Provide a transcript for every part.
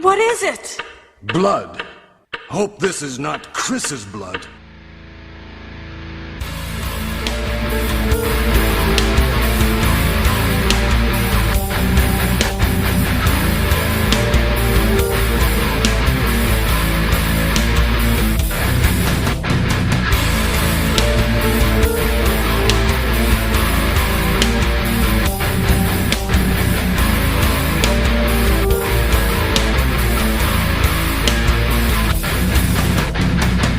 What is it? Blood. Hope this is not Chris's blood.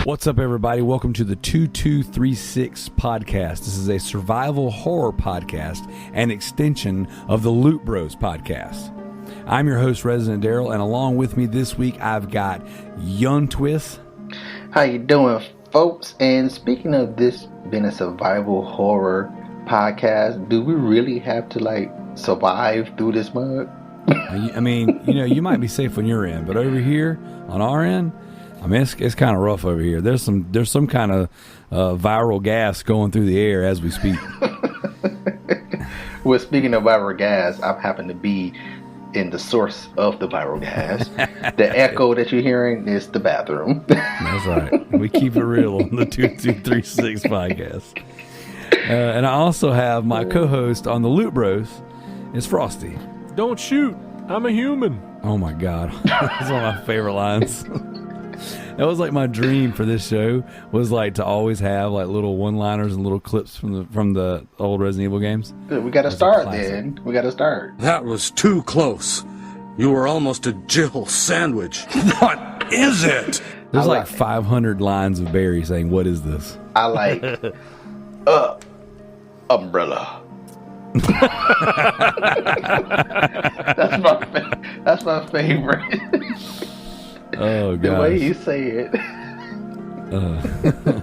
What's up, everybody? Welcome to the 2236 podcast. This is a survival horror podcast, an extension of the Loot Bros podcast. I'm your host, Residentdarrell, and along with me this week, I've got Young Twist. How you doing, folks? And speaking of this being a survival horror podcast, do we really have to survive through this mug? I mean, you might be safe when you're in, but over here on our end, I mean, it's kind of rough over here. There's some kind of viral gas going through the air as we speak. Well, speaking of viral gas, I happen to be in the source of the viral gas. The echo that you're hearing is the bathroom. That's right. We keep it real on the 2236 podcast. And I also have my co-host on the Loot Bros is Frosty. Don't shoot. I'm a human. Oh my God. That's one of my favorite lines. That was like my dream for this show, was to always have little one-liners and little clips from the old Resident Evil games. We got to start then. We got to start. That was too close. You were almost a Jill sandwich. What is it? There's 500 lines of Barry saying, "What is this?" I like umbrella. That's my favorite. Oh, God. The way you say it.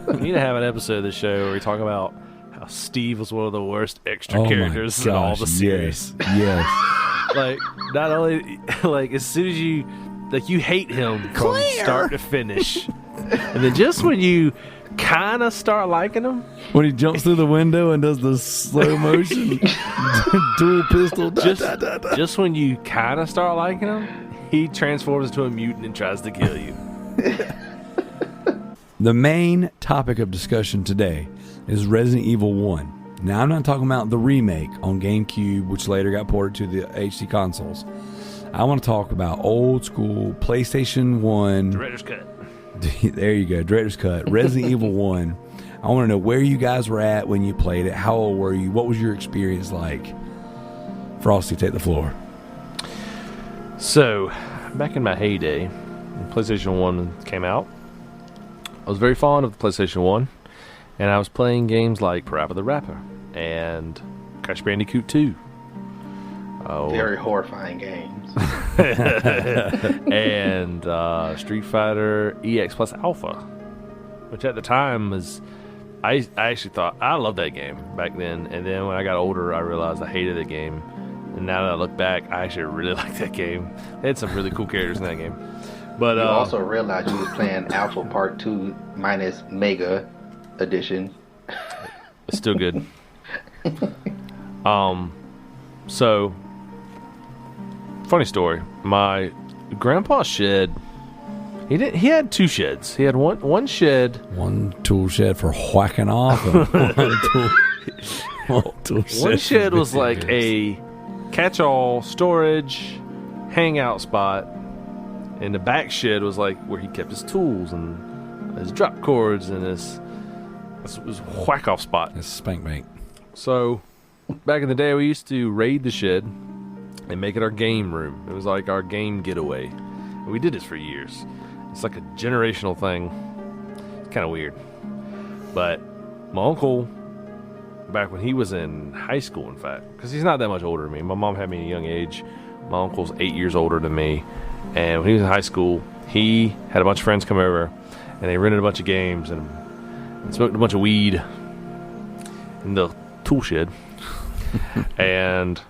We need to have an episode of the show where we talk about how Steve was one of the worst extra characters in all the series. Yes. Not only, as soon as you hate him from start to finish. And then just when you kind of start liking him. When he jumps through the window and does the slow motion dual pistol. Just when you kind of start liking him, he transforms into a mutant and tries to kill you. The main topic of discussion today is Resident Evil 1. Now, I'm not talking about the remake on GameCube, which later got ported to the HD consoles. I want to talk about old school PlayStation 1. Director's cut. There you go, Director's cut. Resident Evil 1. I want to know where you guys were at when you played it. How old were you? What was your experience like? Frosty, take the floor. So, back in my heyday, when PlayStation 1 came out, I was very fond of the PlayStation 1, and I was playing games like Parappa the Rapper and Crash Bandicoot 2. Very horrifying games. And Street Fighter EX plus Alpha, which at the time was... I actually thought, I loved that game back then, and then when I got older, I realized I hated the game. And now that I look back, I actually really like that game. They had some really cool characters in that game. But you also realized you was playing Alpha Part 2 minus Mega Edition. It's still good. So, funny story. My grandpa's shed, he had two sheds. He had one shed. One tool shed for whacking off. One shed was like a catch-all storage hangout spot, and the back shed was like where he kept his tools and his drop cords and his whack-off spot. His spank bank. So back in the day, we used to raid the shed and make it our game room. It was like our game getaway, and we did this for years. It's like a generational thing. It's kind of weird, but my uncle, back when he was in high school, in fact, because he's not that much older than me. My mom had me at a young age. My uncle's 8 years older than me. And when he was in high school, he had a bunch of friends come over, and they rented a bunch of games and smoked a bunch of weed in the tool shed. And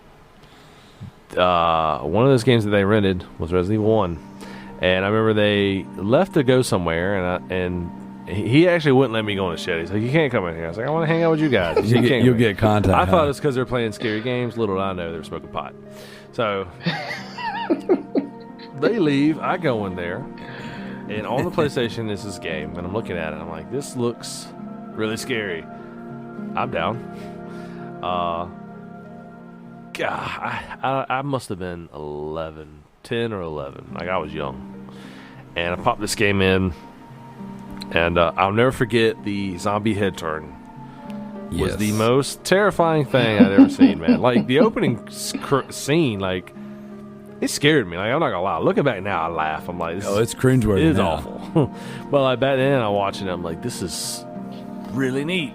one of those games that they rented was Resident Evil 1. And I remember they left to go somewhere, and he actually wouldn't let me go in the shed. He's like, "You can't come in here." I was like, "I want to hang out with you guys." You'll get contact. I thought it was because they were playing scary games. Little did I know they were smoking pot. So They leave. I go in there. And on the PlayStation is this game. And I'm looking at it. I'm like, this looks really scary. I'm down. God, I must have been 10 or 11. Like, I was young. And I popped this game in. And I'll never forget the zombie head turn. Was the most terrifying thing I'd ever seen, man. Like, the opening scene, like, it scared me. Like, I'm not gonna lie. Looking back now, I laugh. I'm like, it's cringeworthy. It is now. awful. But like back then, I'm watching it. I'm like, this is really neat.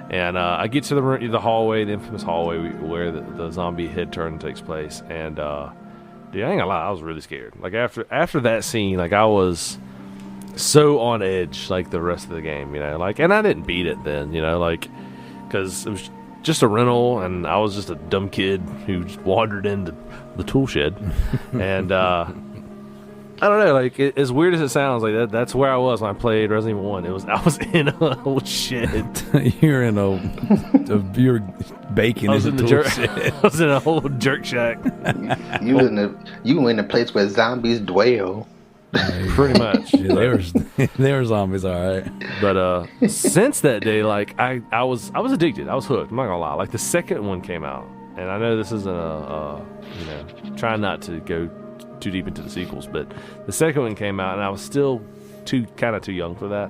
And I get to the hallway, the infamous hallway where the zombie head turn takes place. And dude, I ain't gonna lie, I was really scared. Like after that scene, like I was so on edge, like the rest of the game, you know. Like, and I didn't beat it then, you know, like. Because it was just a rental, and I was just a dumb kid who just wandered into the tool shed. And I don't know, like, as weird as it sounds, like that's where I was when I played Resident Evil 1. I was in a old shed. You're you're baking I was in in the jerk. shed. I was in a whole jerk shack. You were in a place where zombies dwell. Pretty much. Yeah, they were zombies, all right. But since that day, like I was addicted. I was hooked. I'm not gonna lie. Like the second one came out, and I know this isn't trying not to go too deep into the sequels, but the second one came out, and I was still kind of too young for that.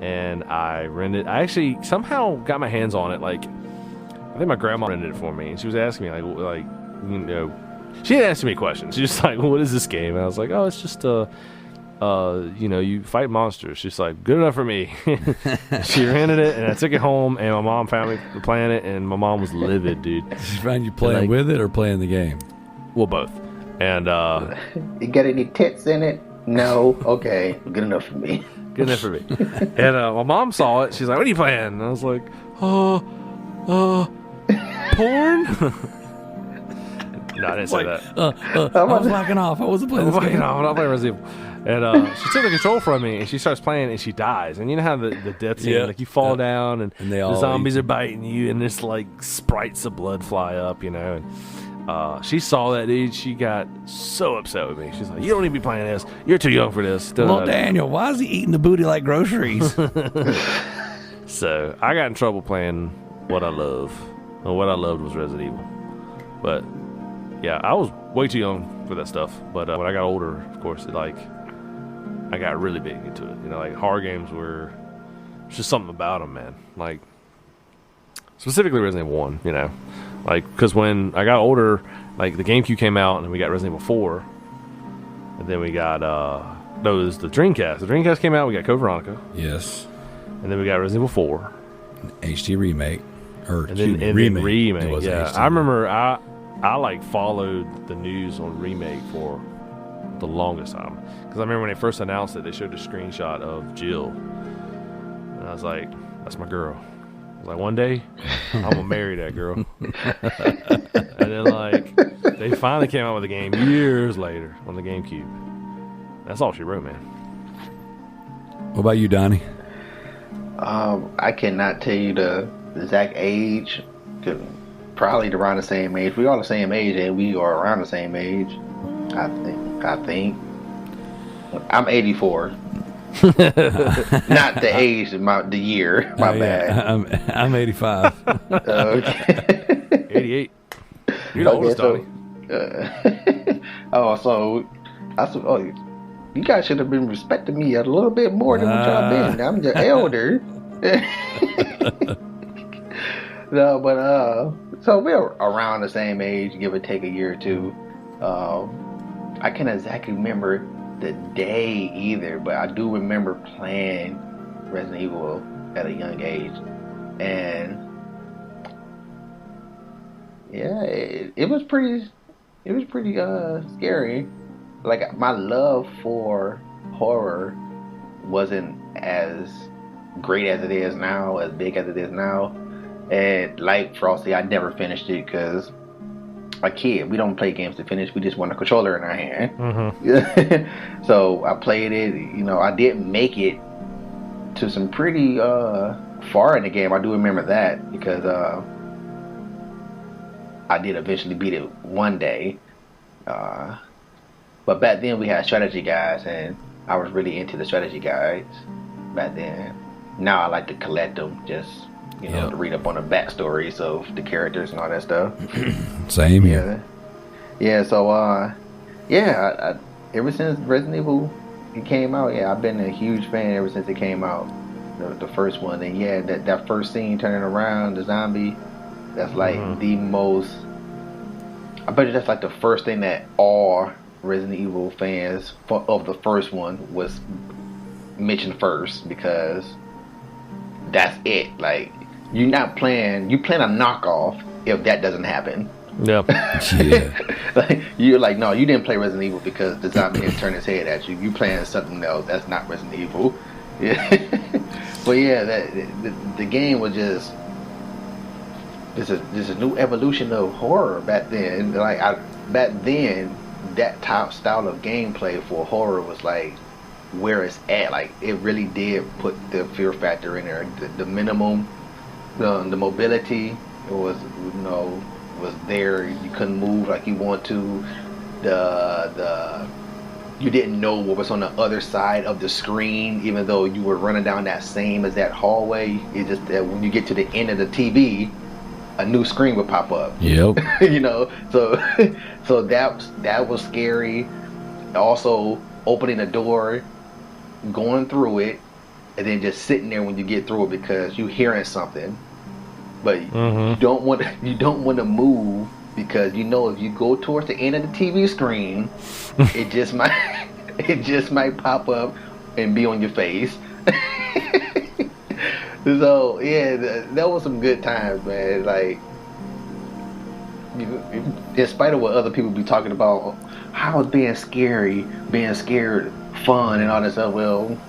And I rented. I actually somehow got my hands on it. Like I think my grandma rented it for me, and she was asking me like you know. She didn't ask me questions. She was like, "What is this game?" And I was like, "Oh, it's just you fight monsters." She's like, "Good enough for me." She rented it, and I took it home, and my mom found me playing it, and my mom was livid, dude. Did she find you playing with it or playing the game? Well, both. And you got any tits in it? No. Okay, good enough for me. Good enough for me. And my mom saw it. She's like, "What are you playing?" And I was like, porn." No, I didn't say that. I was locking off. I wasn't playing this game. I'm not playing Resident Evil. And she took the control from me, and she starts playing, and she dies. And you know how the death scene, like you fall down, and they all the zombies are biting you, and there's like sprites of blood fly up, you know. And she saw that, dude. She got so upset with me. She's like, "You don't need to be playing this. You're too young for this." Well, Daniel, why is he eating the booty like groceries? So I got in trouble playing what I love. And what I loved was Resident Evil. But yeah, I was way too young for that stuff. But when I got older, of course, I got really big into it. You know, like horror games were just something about them, man. Like specifically Resident Evil 1, you know. Like, because when I got older, like the GameCube came out and we got Resident Evil 4. And then we got, the Dreamcast. The Dreamcast came out, we got Code Veronica. Yes. And then we got Resident Evil 4. HD remake. And then remake. It was yeah. HD. I remember I like followed the news on remake for the longest time, because I remember when they first announced it, they showed a screenshot of Jill, and I was like, "That's my girl." I was like, "One day, I'm gonna marry that girl." And then like they finally came out with the game years later on the GameCube. That's all she wrote, man. What about you, Donnie? I cannot tell you the exact age. Probably around the same age. We are the same age, and we are around the same age. I think. I'm 84. Not the age, the year. My bad. I'm 85. Okay. 88. You're the oldest, Donnie. You guys should have been respecting me a little bit more than what y'all been. I'm your elder. No, but so we're around the same age, give or take a year or two. I can't exactly remember the day either, but I do remember playing Resident Evil at a young age, and yeah, it was pretty scary. Like, my love for horror wasn't as great as it is now, as big as it is now. And like Frosty, I never finished it because a kid, we don't play games to finish. We just want a controller in our hand. Mm-hmm. So I played it. You know, I did make it to some pretty far in the game. I do remember that because I did eventually beat it one day. But back then we had strategy guides, and I was really into the strategy guides back then. Now I like to collect them, just to read up on the backstories of the characters and all that stuff. Same here. Yeah. So I, ever since Resident Evil it came out, I've been a huge fan ever since it came out. The first one, and that first scene turning around the zombie, that's like the most. I bet you that's like the first thing that all Resident Evil fans of the first one was mentioned first, because that's it. Like, you plan a knockoff if that doesn't happen. Yeah. Like, you're like, no, you didn't play Resident Evil because the zombie didn't turn his head at you. You playing something else. That's not Resident Evil. Yeah. But the game was just this is a new evolution of horror back then. Like, back then, that top style of gameplay for horror was like where it's at. Like, it really did put the fear factor in there. The minimum, the mobility was was there. You couldn't move like you want to. You didn't know what was on the other side of the screen, even though you were running down that same as that hallway. It's just that when you get to the end of the TV, a new screen would pop up. Yep. So that was scary. Also, opening a door, going through it, and then just sitting there when you get through it because you're hearing something, but you don't want to move, because if you go towards the end of the TV screen, it just might pop up and be on your face. So that was some good times, man. Like, in spite of what other people be talking about, how is being scared fun and all that stuff. Well,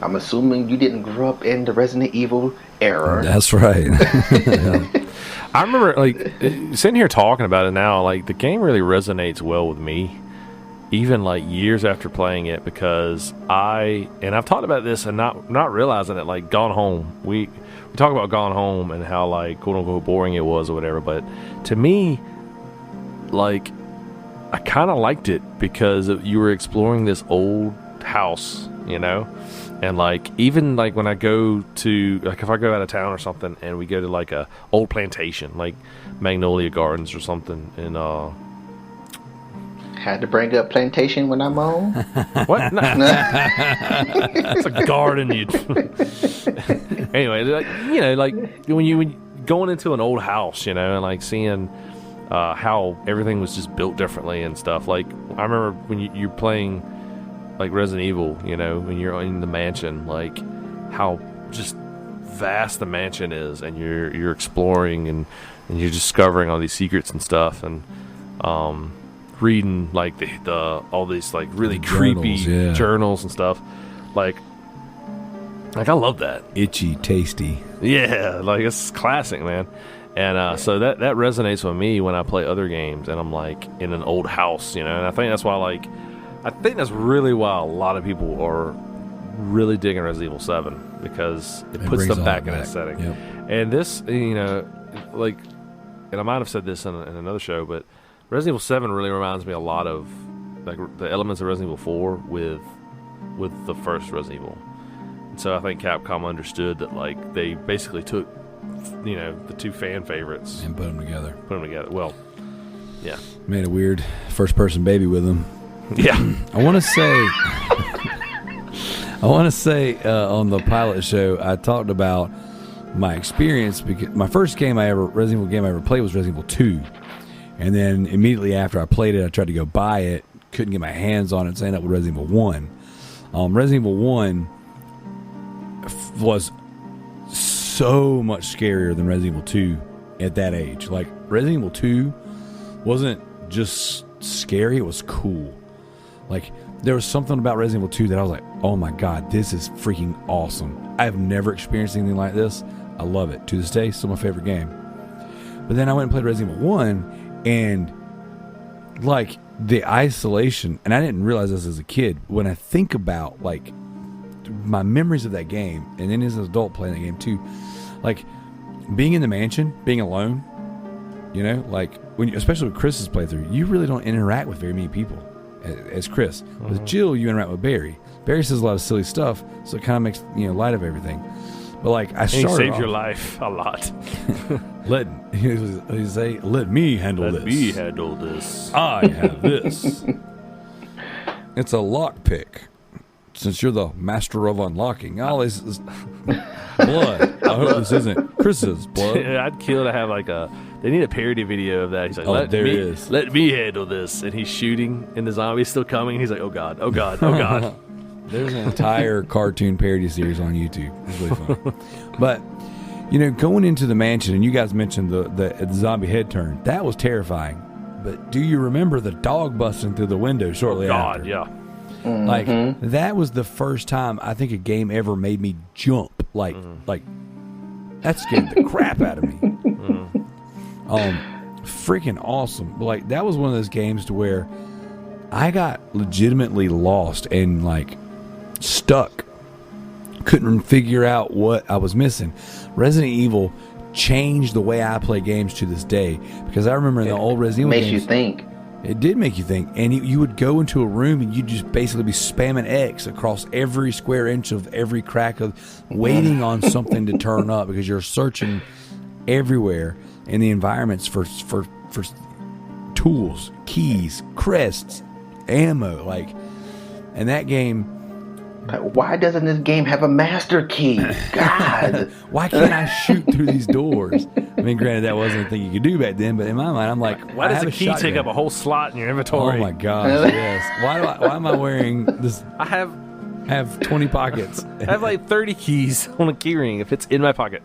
I'm assuming you didn't grow up in the Resident Evil era. That's right. Yeah. I remember, like, sitting here talking about it now, like, the game really resonates well with me, even, like, years after playing it, because I've talked about this and not realizing it, like, Gone Home. We talk about Gone Home and how, like, quote-unquote boring it was or whatever, but to me, like, I kind of liked it because you were exploring this old house, and, like, even, like, when I go to, like, if I go out of town or something and we go to, like, a old plantation, like Magnolia Gardens or something, and had to bring up plantation when I'm home. What? No. It's a garden. Anyway, like when you going into an old house, and, like, seeing how everything was just built differently and stuff. Like, I remember when you're playing, like, Resident Evil, when you're in the mansion, like, how just vast the mansion is, and you're exploring and you're discovering all these secrets and stuff, and reading, like, the all these, like, really creepy journals and stuff. Like I love that. Itchy, tasty. Yeah, like, it's classic, man. And so that resonates with me when I play other games and I'm, like, in an old house, and I think that's why, like, I think that's really why a lot of people are really digging Resident Evil 7, because it puts them back in that setting. Yep. And this, like, and I might have said this in another show, but Resident Evil 7 really reminds me a lot of, like, the elements of Resident Evil 4 with the first Resident Evil. And so I think Capcom understood that, like, they basically took, the two fan favorites and put them together. Well, yeah. Made a weird first-person baby with them. Yeah. I want to say on the pilot show, I talked about my experience, because my first Resident Evil game I ever played was Resident Evil 2. And then immediately after I played it, I tried to go buy it, couldn't get my hands on it, so I ended up with Resident Evil 1. Resident Evil 1 was so much scarier than Resident Evil 2 at that age. Like, Resident Evil 2 wasn't just scary, it was cool. Like, there was something about Resident Evil 2 that I was like, oh my god, this is freaking awesome. I have never experienced anything like this. I love it. To this day, still my favorite game. But then I went and played Resident Evil 1, and, like, the isolation, and I didn't realize this as a kid, when I think about, like, my memories of that game, and then as an adult playing that game too, like, being in the mansion, being alone, like, especially with Chris's playthrough, you really don't interact with very many people as Chris. With Jill, you interact with Barry. Barry says a lot of silly stuff, so it kind of makes light of everything. But like I started, he saved your life a lot. Let me handle this. Let me handle this. I have this. It's a lockpick. Since you're the master of unlocking, all this is blood. I hope this isn't Chris's blood. I'd kill to have like they need a parody video of that. He's like, let me handle this. And he's shooting and the zombie's still coming. He's like, oh God, oh God, oh God. There's an entire cartoon parody series on YouTube. It's really fun. But, going into the mansion, and you guys mentioned the zombie head turn. That was terrifying. But do you remember the dog busting through the window shortly after? God, yeah. Like, that was the first time I think a game ever made me jump. Like that scared the crap out of me. Freaking awesome. Like, that was one of those games to where I got legitimately lost and, like, stuck. Couldn't figure out what I was missing. Resident Evil changed the way I play games to this day, because I remember in the old Resident Evil games, makes you think. It did make you think, and you would go into a room and you'd just basically be spamming X across every square inch of every crack of waiting on something to turn up, because you're searching everywhere in the environments for tools, keys, crests, ammo, like. And that game, why doesn't this game have a master key? God. Why can't I shoot through these doors? I mean, granted, that wasn't a thing you could do back then, but in my mind, I'm like, why does the key take up a whole slot in your inventory? Oh my gosh, yes. Why am I wearing this? I have 20 pockets. I have like 30 keys on a key ring if it's in my pocket.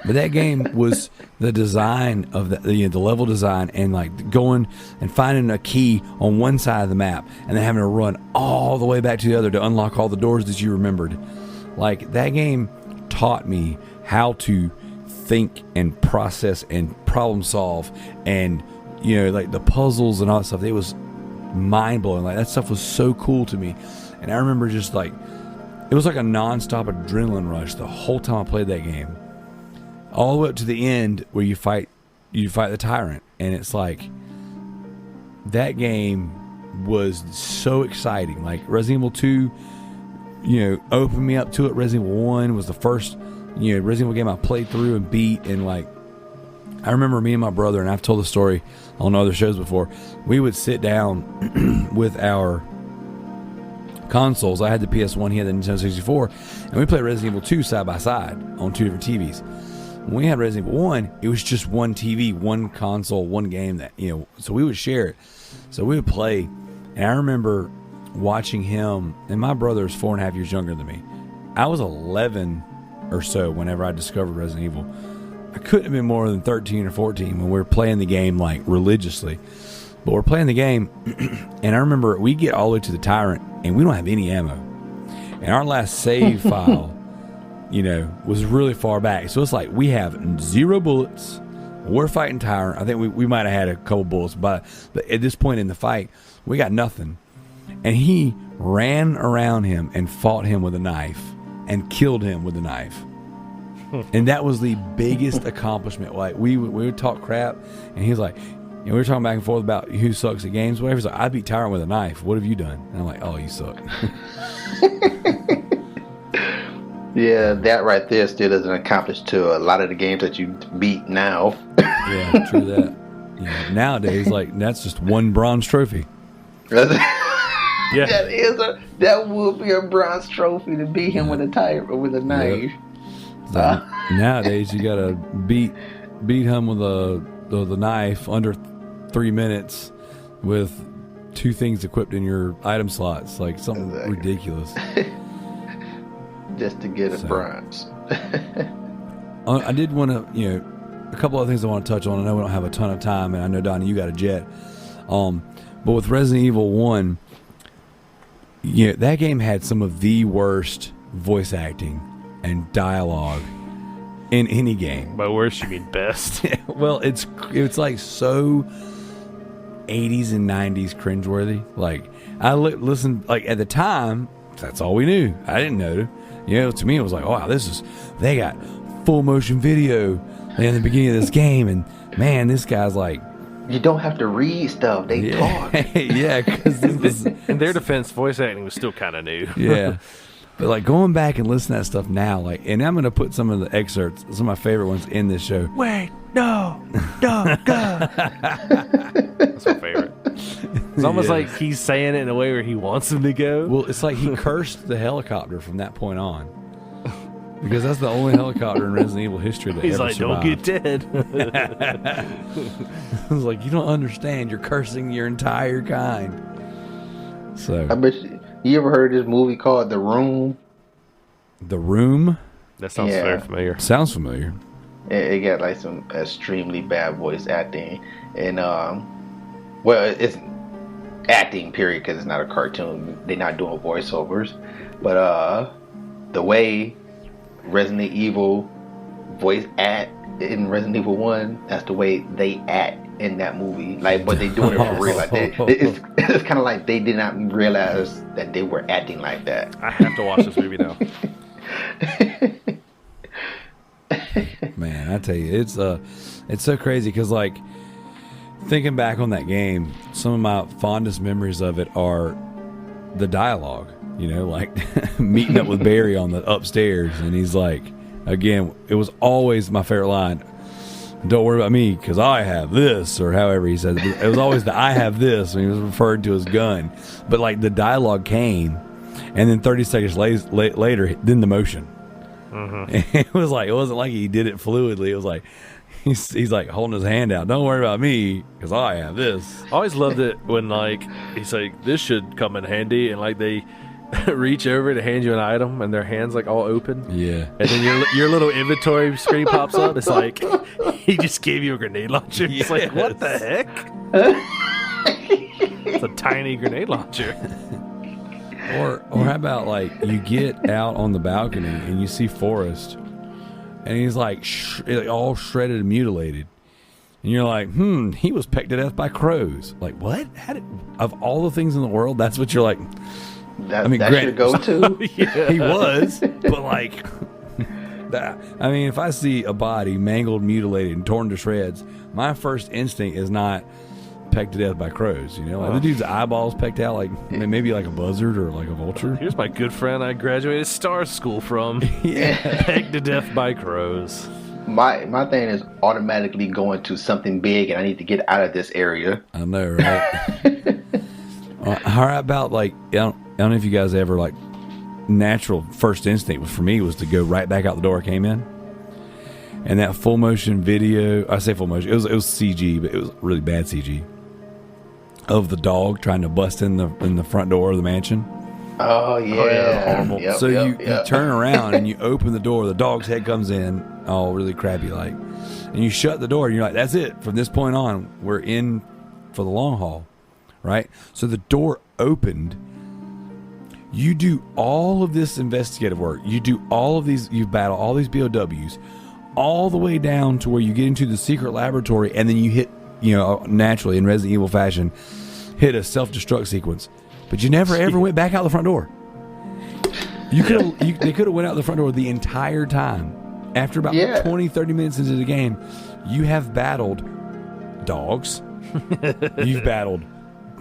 But that game was the design of the level design, and like going and finding a key on one side of the map and then having to run all the way back to the other to unlock all the doors that you remembered. Like, that game taught me how to think and process and problem solve, and like the puzzles and all that stuff. It was mind blowing. Like, that stuff was so cool to me. And I remember just like, it was like a non-stop adrenaline rush the whole time I played that game. All the way up to the end where you fight the tyrant, and it's like, that game was so exciting. Like, Resident Evil 2, opened me up to it. Resident Evil 1 was the first, Resident Evil game I played through and beat. And like, I remember me and my brother, and I've told the story on other shows before, we would sit down with our consoles. I had the PS1, he had the Nintendo 64, and we played Resident Evil 2 side by side on two different TVs. When we had Resident Evil 1, it was just one TV, one console, one game that, so we would share it. So we would play. And I remember watching him, and my brother is 4.5 years younger than me. I was 11 or so whenever I discovered Resident Evil. I couldn't have been more than 13 or 14 when we were playing the game, like, religiously. But we're playing the game, and I remember we get all the way to the tyrant, and we don't have any ammo. And our last save file, was really far back. So it's like, we have 0 bullets. We're fighting tyrant. I think we might have had a couple bullets, but at this point in the fight, we got nothing. And he ran around him and fought him with a knife and killed him with a knife. And that was the biggest accomplishment. Like, we would talk crap, and he was like, we were talking back and forth about who sucks at games, whatever. He's like, I beat Tyrant with a knife. What have you done? And I'm like, oh, you suck. Yeah, that right there still doesn't accomplish to a lot of the games that you beat now. Yeah, true that. Nowadays, like, that's just one bronze trophy. Yeah, that would be a bronze trophy to beat him with a tire or with a knife. Yep. Nowadays, you gotta beat him with the knife under 3 minutes with 2 things equipped in your item slots, like something ridiculous. Just to get a bronze. I did want to, a couple of things I want to touch on. I know we don't have a ton of time, and I know, Donny, you got a jet. But with Resident Evil 1, that game had some of the worst voice acting and dialogue in any game. By worst, you mean best? Well, it's like so 80s and 90s cringeworthy. Like, I listened, like, at the time, that's all we knew. I didn't know. To me, it was like, wow, they got full motion video in the beginning of this game, and man, this guy's like You don't have to read stuff. They talk. Yeah, because in their defense, voice acting was still kind of new. Yeah. But like going back and listening to that stuff now, like, and I'm gonna put some of the excerpts, some of my favorite ones in this show. Wait, no, go. That's my favorite. It's almost like he's saying it in a way where he wants him to go. Well, it's like he cursed the helicopter from that point on. Because that's the only helicopter in Resident Evil history that he's ever like, survived. don't get dead. I was like, you don't understand. You're cursing your entire kind. So I bet you ever heard this movie called The Room? The Room? That sounds very familiar. Sounds familiar. It got like some extremely bad voice acting, and well, it's acting period because it's not a cartoon. They're not doing voiceovers, but the way Resident Evil voice act in Resident Evil 1, that's the way they act in that movie. Like, but they doing it for real. Like, it's kind of like they did not realize that they were acting like that. I have to watch this movie now. Man, I tell you, it's so crazy because, like, thinking back on that game, some of my fondest memories of it are the dialogue. You know, like meeting up with Barry on the upstairs, and he's like, again, it was always my favorite line. Don't worry about me because I have this, or however he says it. It was always the I have this when he was referring to his gun. But like the dialogue came, and then 30 seconds later, then the motion. Mm-hmm. It was like, it wasn't like he did it fluidly. It was like he's like holding his hand out. Don't worry about me because I have this. I always loved it when like he's like, this should come in handy, and like they reach over to hand you an item and their hands like all open. Yeah. And then your little inventory screen pops up. It's like he just gave you a grenade launcher. It's like, what the heck? It's a tiny grenade launcher. Or how about like you get out on the balcony and you see Forrest and he's like all shredded and mutilated. And you're like, he was pecked to death by crows. Like, what? Of all the things in the world, that's what you're like. That's your go-to? Yeah. He was, but like, I mean, if I see a body mangled, mutilated, and torn to shreds, my first instinct is not pecked to death by crows. You know, like the dude's eyeballs pecked out, like maybe like a buzzard or like a vulture. Here's my good friend I graduated Star School from. Pecked to death by crows. My thing is automatically going to something big, and I need to get out of this area. I know, right? How about like, I don't know if you guys ever like, natural first instinct for me was to go right back out the door I came in. And that full motion video, I say full motion, it was CG, but it was really bad CG, of the dog trying to bust in the front door of the mansion. Oh yeah, horrible. So you turn around and you open the door, the dog's head comes in, all really crappy like, and you shut the door and you're like, that's it, from this point on we're in for the long haul, right? So the door opened, you do all of this investigative work, you do all of these, you battle all these BOWs all the way down to where you get into the secret laboratory, and then you hit, you know, naturally in Resident Evil fashion, hit a self-destruct sequence. But you never ever went back out the front door. They could have went out the front door the entire time. After about 20-30 minutes into the game, you have battled dogs. You've battled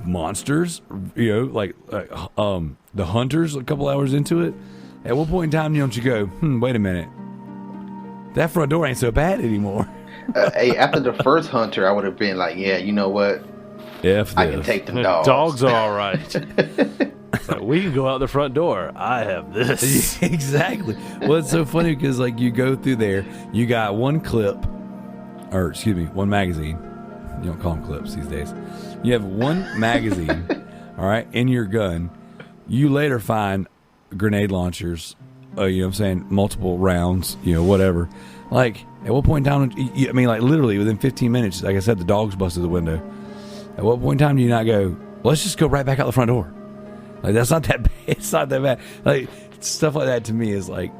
monsters. You know, like the hunters. A couple hours into it, at what point in time don't you go, wait a minute, that front door ain't so bad anymore? Hey, after the first hunter, I would have been like, yeah, you know what? I can take the dogs. Dogs are all right. So we can go out the front door. I have this. Exactly. Well, it's so funny because like you go through there, you got one magazine. You don't call them clips these days. You have one magazine, all right, in your gun. You later find grenade launchers, you know what I'm saying, multiple rounds, you know, whatever. Like, at what point in time, I mean, like literally within 15 minutes, like I said, the dogs busted the window. At what point in time do you not go, let's just go right back out the front door? Like, that's not that bad. It's not that bad. Like, stuff like that to me is like,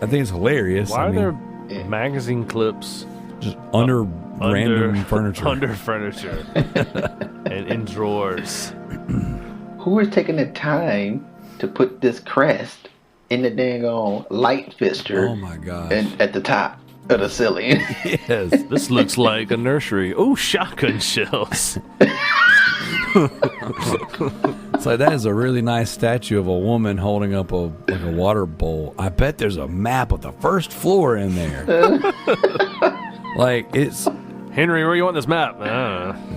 I think it's hilarious. Why are there magazine clips just under random furniture? Under furniture. And in drawers. Who is taking the time to put this crest in the dang on light fixture? Oh my god! And at the top. of the ceiling. Yes. This looks like a nursery. Oh, shotgun shells. It's like that is a really nice statue of a woman holding up a water bowl. I bet there's a map of the first floor in there. Like it's Henry, where you want this map?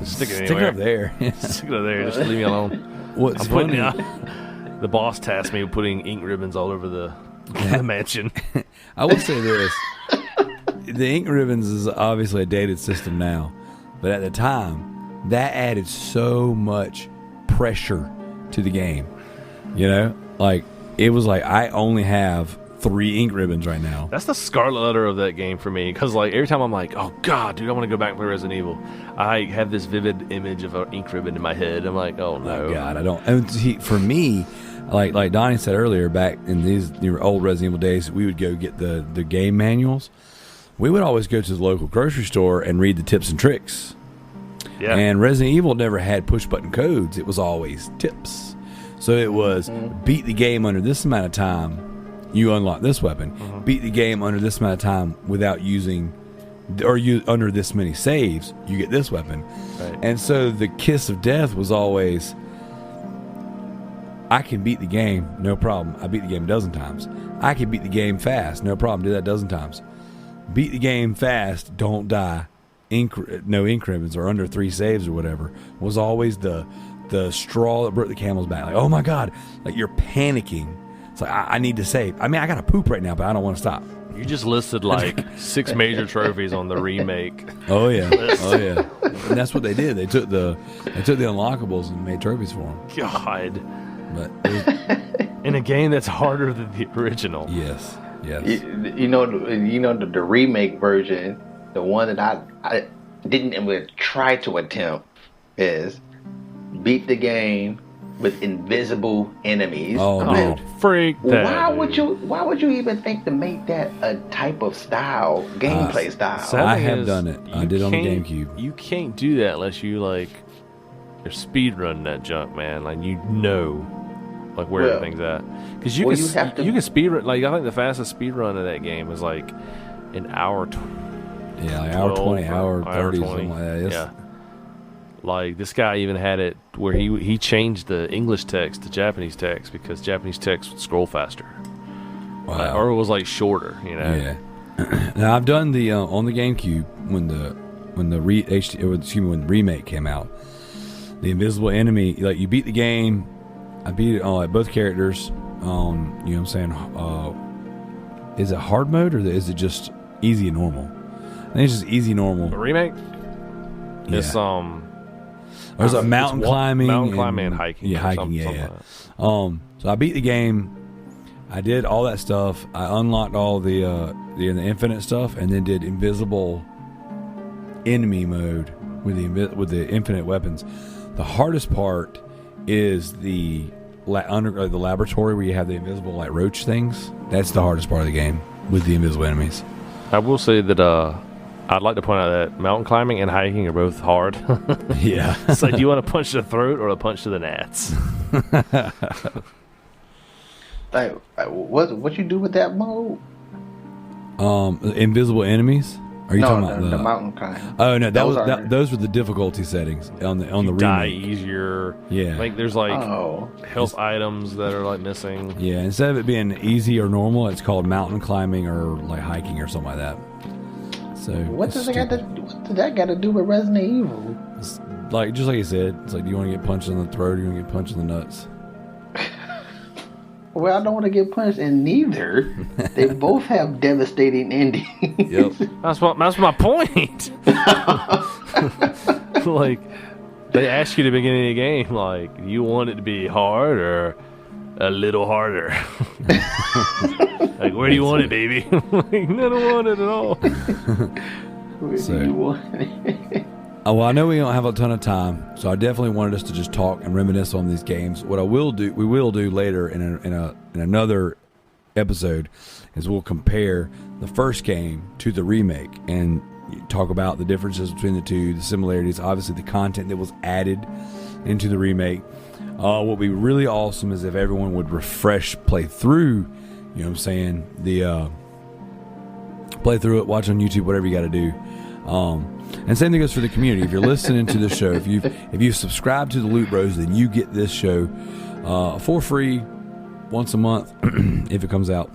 Stick it stick anywhere. it up there. Stick it up there. Just leave me alone. What's I'm putting, funny? the boss tasked me with putting ink ribbons all over the mansion. I will say this: the ink ribbons is obviously a dated system now, but at the time, that added so much pressure to the game. You know, like it was like I only have 3 ink ribbons right now. That's the scarlet letter of that game for me, because like every time I'm like, oh god, dude, I want to go back and play Resident Evil, I have this vivid image of an ink ribbon in my head. I'm like, oh no. Oh God, I don't. And for me, like Donny said earlier, back in these old Resident Evil days, we would go get the game manuals. We would always go to the local grocery store and read the tips and tricks. Yeah. And Resident Evil never had push button codes. It was always tips. So it was beat the game under this amount of time, you unlock this weapon. Beat the game under this amount of time without using, or you under this many saves, you get this weapon. Right. And so the kiss of death was always, I can beat the game, no problem. I beat the game a dozen times. I can beat the game fast, no problem. Do that a dozen times. Beat the game fast, don't die. No ink ribbons or under 3 saves or whatever was always the straw that broke the camel's back. Like, oh my God, like you're panicking. It's like, I need to save. I mean, I got to poop right now, but I don't want to stop. You just listed like 6 major trophies on the remake. Oh yeah, oh yeah. And that's what they did. They took the unlockables and made trophies for them. God. But it was, In a game that's harder than the original. yes. You know the remake version, the one that I didn't even try to attempt is beat the game with invisible enemies. Oh, Man, dude. Freak that. why would you even think to make that a type of style, gameplay style? Sad I thing have is, done it. I you did on the can't- GameCube. You can't do that unless you like you're speedrunning that junk, man. Like you know, like where Well, everything's at. Because you well, can you have to- you can speedrun. Like I think the fastest speedrun of that game is like an hour. Yeah, like hour 20, hour 30, 20. something like that. Yes. Yeah. Like this guy even had it where he changed the English text to Japanese text because Japanese text would scroll faster, Wow. or it was like shorter. You know. Yeah. Now I've done the on the GameCube when the remake came out. The invisible enemy, like you beat the game. I beat it on like both characters. You know what I'm saying? Is it hard mode or is it just easy and normal? I think it's just easy normal. The remake. Yeah. It's There's a mountain climbing, and hiking. Yeah, or hiking. something, Yeah, something yeah. like that. So I beat the game. I did all that stuff. I unlocked all the infinite stuff, and then did invisible enemy mode with the infinite weapons. The hardest part is the laboratory where you have the invisible like roach things. That's the hardest part of the game with the invisible enemies. I will say that I'd like to point out that mountain climbing and hiking are both hard. Yeah. It's like, do you want a punch to the throat or a punch to the gnats? Like, what you do with that mode? Invisible enemies. Are you talking about the mountain climb? Oh no, Those those were the difficulty settings on the You die remake. easier. Yeah. Like there's like Oh, health items that are like missing. Yeah, instead of it being easy or normal, it's called mountain climbing or like hiking or something like that. So what it's does that got to do with Resident Evil? It's like just like you said, it's like, do you want to get punched in the throat or do you want to get punched in the nuts? Well, I don't want to get punched in neither. They both have devastating endings. Yep. That's my point. Like they ask you at the beginning of the game, like, you want it to be hard or a little harder? Like, where do you want it, baby? Like, I don't want it at all. Where So- do you want it? Oh, well, I know we don't have a ton of time, so I definitely wanted us to just talk and reminisce on these games. What we will do later in another episode is we'll compare the first game to the remake and talk about the differences between the two, the similarities, obviously the content that was added into the remake. What would be really awesome is if everyone would play through, you know what I'm saying, the play through it, watch on YouTube, whatever you got to do. And same thing goes for the community. If you're listening to the show, if you've subscribed to the Loot Bros, then you get this show for free once a month if it comes out.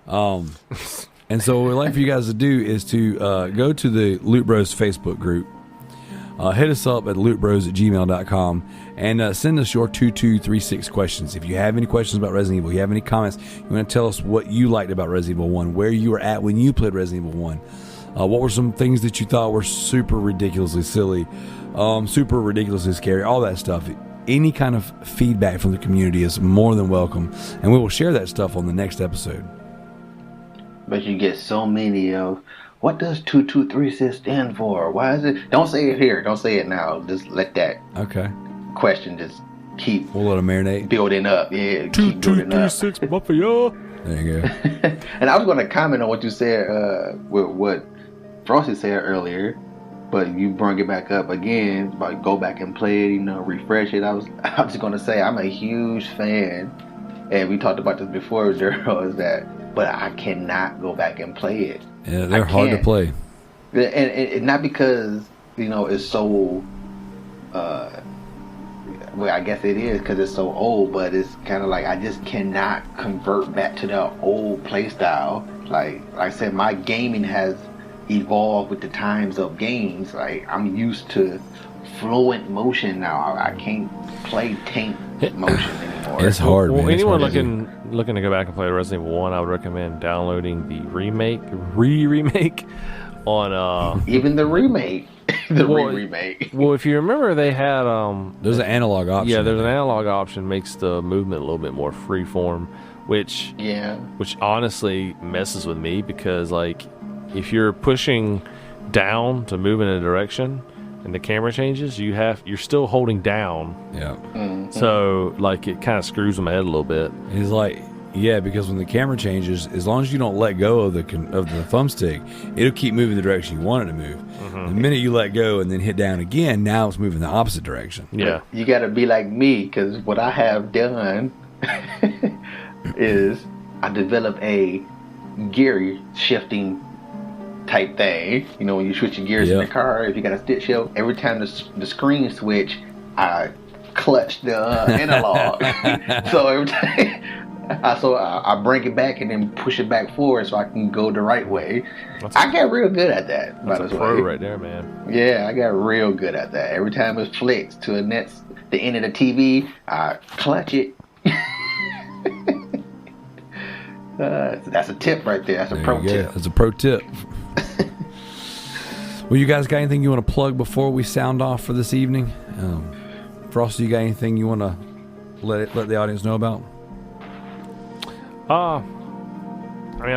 And so what we'd like for you guys to do is to go to the Loot Bros Facebook group. Hit us up at lootbros@gmail.com and send us your 2236 questions. If you have any questions about Resident Evil, you have any comments, you want to tell us what you liked about Resident Evil 1, where you were at when you played Resident Evil 1. What were some things that you thought were super ridiculously silly, super ridiculously scary, all that stuff. Any kind of feedback from the community is more than welcome, and we will share that stuff on the next episode. But you get so many of, what does 2236 stand for? Why is it? Don't say it here. Don't say it now. Just let that question just keep. We'll let it marinate. Building up. Yeah, keep building up. 2236 Buffalo. There you go. And I was going to comment on what you said, with what Frosty said earlier, but you brought it back up again. About go back and play it, refresh it. I was just going to say I'm a huge fan, and we talked about this before, Darrell, is that, but I cannot go back and play it. Yeah, they're hard to play. And not because, it's so, well, I guess it is because it's so old, but it's kind of like I just cannot convert back to the old play style. Like I said, my gaming has evolved with the times of games. Like I'm used to fluent motion now. I can't play tank motion anymore. It's hard, man. Anyone looking to go back and play Resident Evil 1, I would recommend downloading the remake on even the remake. remake. Well, if you remember, they had there's an analog option. Yeah, there's an analog option, makes the movement a little bit more freeform, which honestly messes with me because like if you're pushing down to move in a direction and the camera changes, you're still holding down. Yeah. Mm-hmm. So like it kind of screws in my head a little bit. He's like, yeah, because when the camera changes, as long as you don't let go of the thumbstick, it'll keep moving the direction you want it to move. Mm-hmm. The minute you let go and then hit down again, now it's moving the opposite direction. Yeah. You got to be like me, because what I have done is I developed a gear shifting type thing. When you switch your gears in the car, if you got a stick shift, every time the screen switch, I clutch the analog. So every time I bring it back and then push it back forward so I can go the right way. I got real good at that. That's a pro right there, man. Yeah, I got real good at that. Every time it flicks to the end of the TV, I clutch it. That's a tip right there. That's a pro tip. That's a pro tip. Well, you guys got anything you want to plug before we sound off for this evening? Frosty, you got anything you want to let the audience know about? I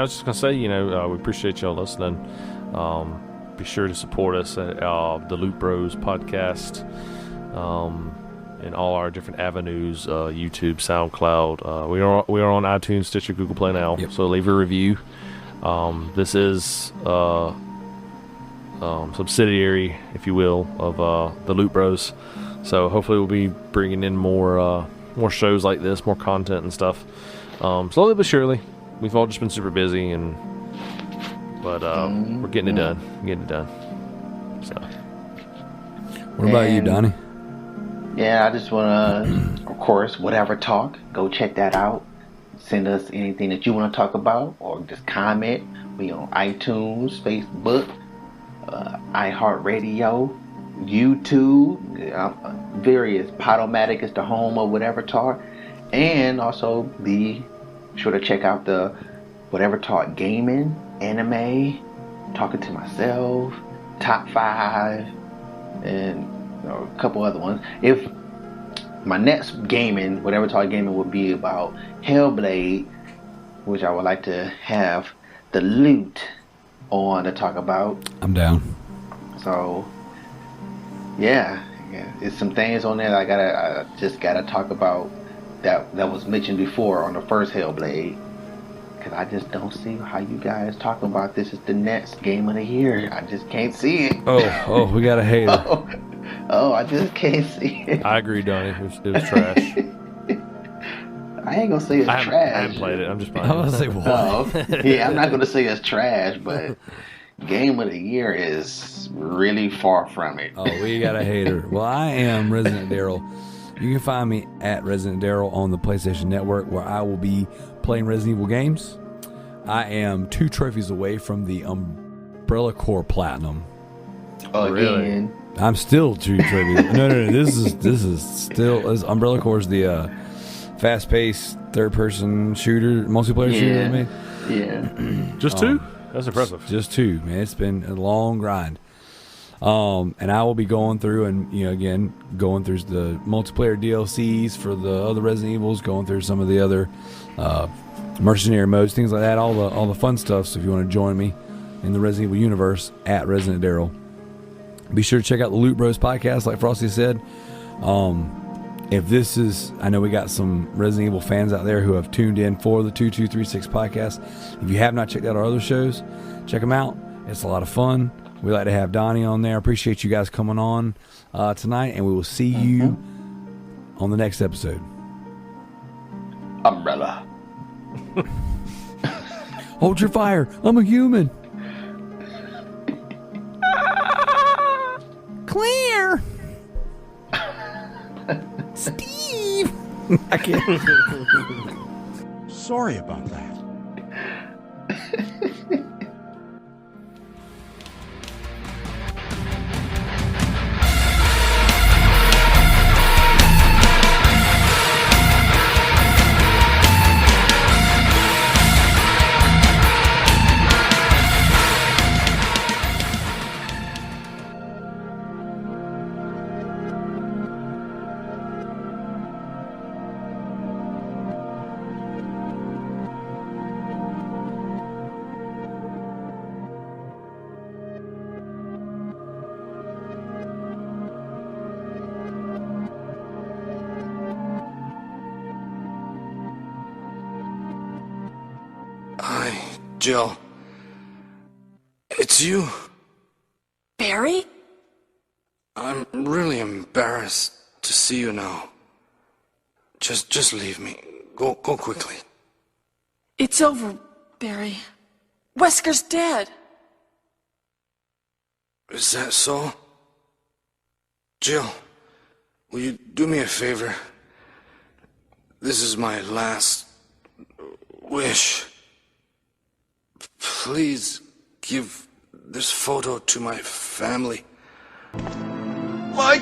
was just gonna say, we appreciate y'all listening. Be sure to support us at the Loot Bros podcast, in all our different avenues: YouTube, SoundCloud. We are on iTunes, Stitcher, Google Play now. Yep. So leave a review. This is subsidiary, if you will, of the Loot Bros. So hopefully we'll be bringing in more shows like this, more content and stuff. Slowly but surely. We've all just been super busy, but we're getting it done. So, what about you, Donny? Yeah, I just want to, of course, whatever talk. Go check that out. Send us anything that you want to talk about, or just comment. We on iTunes, Facebook, iHeartRadio, YouTube, various. Podomatic is the home of whatever talk. And also be sure to check out the Whatever Talk Gaming, Anime, Talking to Myself, Top 5, and a couple other ones. If my next gaming, Whatever Talk Gaming, would be about Hellblade, which I would like to have the loot on to talk about. I'm down. So, yeah, it's some things on there I just gotta talk about. That was mentioned before on the first Hellblade, because I just don't see how you guys talk about this is the next game of the year. I just can't see it. Oh, we got a hater. Oh, I just can't see it. I agree, Donnie. It was trash. I ain't gonna say it's I trash. haven't played it. I'm just playing. I was gonna say what? Yeah, I'm not gonna say it's trash, but game of the year is really far from it. Oh, we got a hater. Well, I am Residentdarrell. You can find me at Residentdarrell on the PlayStation Network, where I will be playing Resident Evil games. I am 2 trophies away from the Umbrella Corps Platinum. Again. I'm still 2 trophies. No. This is still Umbrella Corps is the fast-paced third-person shooter, multiplayer shooter. I mean, Yeah. Just 2? That's impressive. Just 2, man. It's been a long grind. And I will be going through and, again, going through the multiplayer DLCs for the other Resident Evils, going through some of the other mercenary modes, things like that, all the fun stuff. So if you want to join me in the Resident Evil universe, at Residentdarrell. Be sure to check out the Loot Bros podcast, like Frosty said. If this is, I know we got some Resident Evil fans out there who have tuned in for the 2236 podcast. If you have not checked out our other shows, check them out. It's a lot of fun. We like to have Donny on there. Appreciate you guys coming on tonight, and we will see you on the next episode. Umbrella. Hold your fire. I'm a human. Clear. Steve. I can't. Sorry about that. Hi, Jill. It's you. Barry? I'm really embarrassed to see you now. Just leave me. Go quickly. It's over, Barry. Wesker's dead. Is that so? Jill, will you do me a favor? This is my last wish. Please give this photo to my family. My